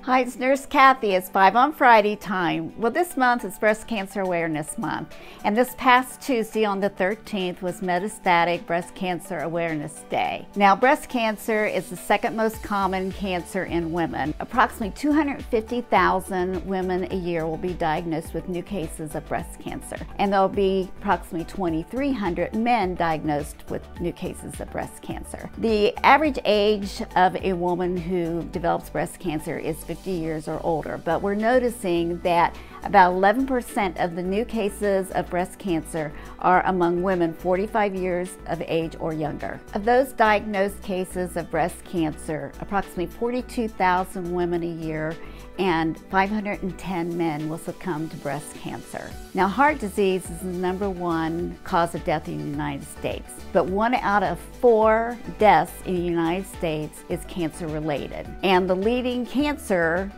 Hi, it's Nurse Cathy. It's 5 on Friday time. Well, this month is Breast Cancer Awareness Month, and this past Tuesday on the 13th was Metastatic Breast Cancer Awareness Day. Now, breast cancer is the second most common cancer in women. Approximately 250,000 women a year will be diagnosed with new cases of breast cancer, and there will be approximately 2,300 men diagnosed with new cases of breast cancer. The average age of a woman who develops breast cancer is 50 years or older, but we're noticing that about 11% of the new cases of breast cancer are among women 45 years of age or younger. Of those diagnosed cases of breast cancer, approximately 42,000 women a year and 510 men will succumb to breast cancer. Now, heart disease is the #1 cause of death in the United States, but 1 out of 4 deaths in the United States is cancer related. And the leading cancer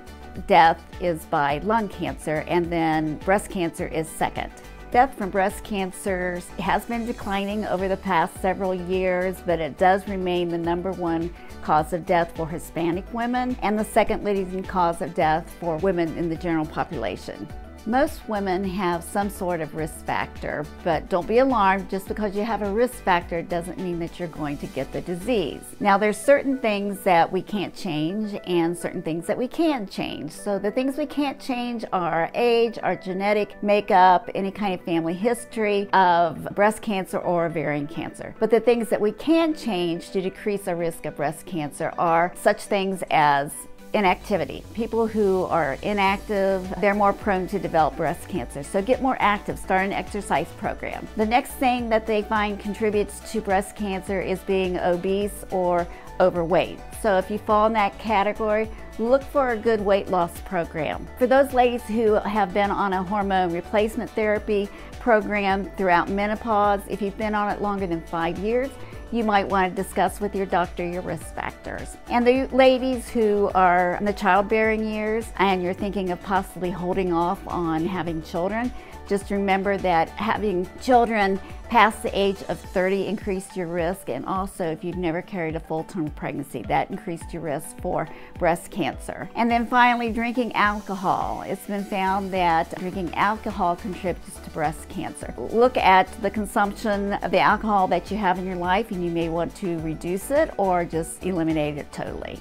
death is by lung cancer, and then breast cancer is second. Death from breast cancer has been declining over the past several years, but it does remain the #1 cause of death for Hispanic women and the second leading cause of death for women in the general population. Most women have some sort of risk factor, but don't be alarmed. Just because you have a risk factor doesn't mean that you're going to get the disease. Now, there's certain things that we can't change and certain things that we can change. So the things we can't change are our age, our genetic makeup, any kind of family history of breast cancer or ovarian cancer. But the things that we can change to decrease our risk of breast cancer are such things as inactivity. People who are inactive, they're more prone to develop breast cancer. So get more active, start an exercise program. The next thing that they find contributes to breast cancer is being obese or overweight. So if you fall in that category, look for a good weight loss program. For those ladies who have been on a hormone replacement therapy program throughout menopause, if you've been on it longer than 5 years, you might want to discuss with your doctor your risk factors. And the ladies who are in the childbearing years and you're thinking of possibly holding off on having children, just remember that having children past the age of 30 increased your risk, and also if you've never carried a full-term pregnancy, that increased your risk for breast cancer. And then finally, drinking alcohol. It's been found that drinking alcohol contributes to breast cancer. Look at the consumption of the alcohol that you have in your life, and you may want to reduce it or just eliminate it totally.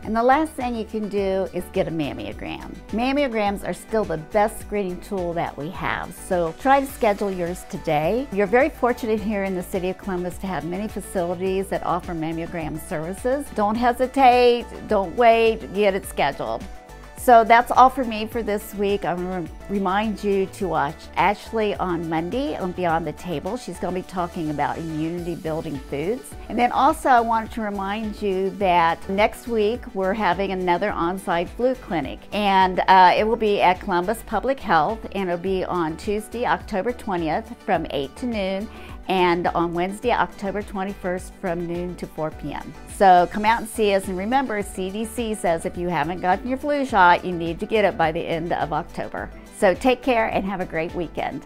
And the last thing you can do is get a mammogram. Mammograms are still the best screening tool that we have, so try to schedule yours today. You're very fortunate here in the city of Columbus to have many facilities that offer mammogram services. Don't hesitate, don't wait, get it scheduled. So that's all for me for this week. I want to remind you to watch Ashley on Monday on Beyond the Table. She's going to be talking about immunity building foods. And then also I wanted to remind you that next week we're having another on-site flu clinic, and it will be at Columbus Public Health, and it'll be on Tuesday, October 20th from 8 to noon, and on Wednesday, October 21st from noon to 4 p.m. So come out and see us, and remember, CDC says if you haven't gotten your flu shot, you need to get it by the end of October. So take care and have a great weekend.